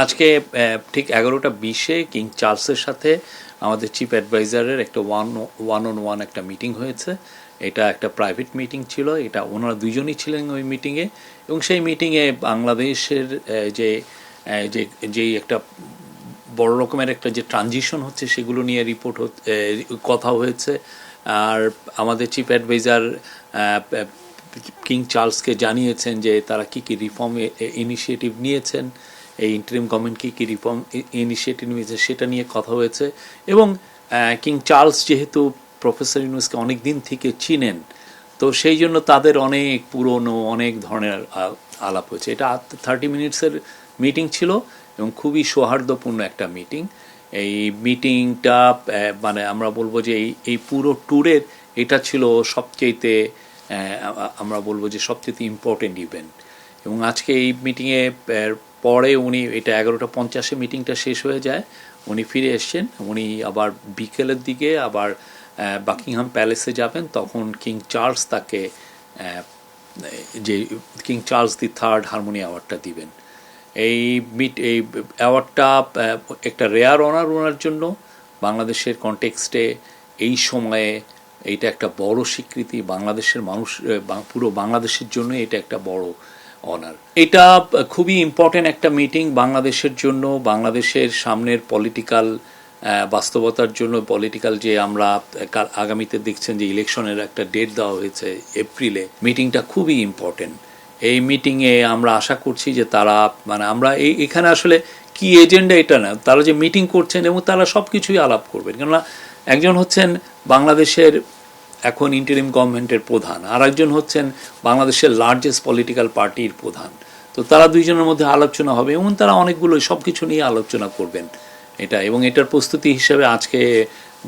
আজকে ঠিক 11:20-এ কিং চার্লসের সাথে আমাদের চিফ অ্যাডভাইজারের একটা ওয়ান অন ওয়ান একটা মিটিং হয়েছে। এটা একটা প্রাইভেট মিটিং ছিল, এটা ওনারা দুইজনই ছিলেন ওই মিটিংয়ে। এবং সেই মিটিংয়ে বাংলাদেশের যে যে যেই একটা বড় রকমের একটা যে ট্রানজিশন হচ্ছে সেগুলো নিয়ে কথা হয়েছে। আর আমাদের চিফ অ্যাডভাইজার কিং চার্লসকে জানিয়েছেন যে তারা কী কী রিফর্ম ইনিশিয়েটিভ নিয়েছেন, এই ইন্টারিম গভর্নমেন্ট কী কী রিফর্ম ইনিশিয়েটিভ নিয়েছে সেটা নিয়ে কথা হয়েছে। এবং কিং চার্লস যেহেতু প্রফেসর ইউনুসকে অনেক দিন থেকে চিনেন, তো সেই জন্য তাদের অনেক পুরনো অনেক ধরনের আলাপ হয়েছে। এটা 30 মিনিটসের মিটিং ছিল এবং খুবই সৌহার্দ্যপূর্ণ একটা মিটিং। এই মিটিংটা মানে আমরা বলবো যে এই পুরো ট্যুরের এটা ছিল সবচেয়েতে আমরা বলবো যে সবচেয়ে ইম্পর্টেন্ট ইভেন্ট। এবং আজকে এই মিটিংয়ে পরে উনি, এটা 11:50-এ মিটিংটা শেষ হয়ে যায়, উনি ফিরে এসছেন। উনি আবার বিকেলের দিকে আবার বাকিংহাম প্যালেসে যাবেন। তখন কিং চার্লস তাকে যে কিং চার্লস III হারমোনি অ্যাওয়ার্ডটা দিবেন। এই অ্যাওয়ার্ডটা একটা রেয়ার অনার ওনার জন্য। বাংলাদেশের কনটেক্সটে এই সময়ে এইটা একটা বড় স্বীকৃতি, বাংলাদেশের মানুষ পুরো বাংলাদেশের জন্য এটা একটা বড় অনার। এটা খুবই ইম্পর্টেন্ট একটা মিটিং বাংলাদেশের জন্য, বাংলাদেশের সামনের পলিটিক্যাল বাস্তবতার জন্য। পলিটিক্যাল যে আমরা আগামীতে দেখছেন যে ইলেকশনের একটা ডেট দেওয়া হয়েছে এপ্রিলে, মিটিংটা খুবই ইম্পর্টেন্ট। এই মিটিংয়ে আমরা আশা করছি যে তারা মানে আমরা এখানে আসলে কি এজেন্ডা এটা না, তারা যে মিটিং করছেন এবং তারা সব কিছুই আলাপ করবেন। কেননা একজন হচ্ছেন বাংলাদেশের এখন ইন্টারিম গভর্নমেন্টের প্রধান, আর একজন হচ্ছেন বাংলাদেশের লার্জেস্ট পলিটিক্যাল পার্টির প্রধান। তো তারা দুইজনের মধ্যে আলোচনা হবে এবং তারা অনেকগুলো সব কিছু নিয়ে আলোচনা করবেন এটা। এবং এটার প্রস্তুতি হিসেবে আজকে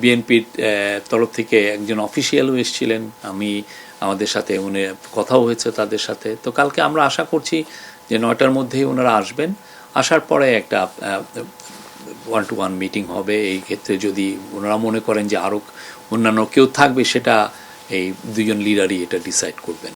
বিএনপির তরফ থেকে একজন অফিসিয়ালও এসেছিলেন, আমাদের সাথে উনি কথাও হয়েছে তাদের সাথে। তো কালকে আমরা আশা করছি যে 9টার মধ্যেই ওনারা আসবেন। আসার পরে একটা 1-to-1 মিটিং হবে। এই ক্ষেত্রে যদি ওনারা মনে করেন যে আরও অন্যান্য কেউ থাকবে, সেটা এই দুজন লিডারই এটা ডিসাইড করবেন।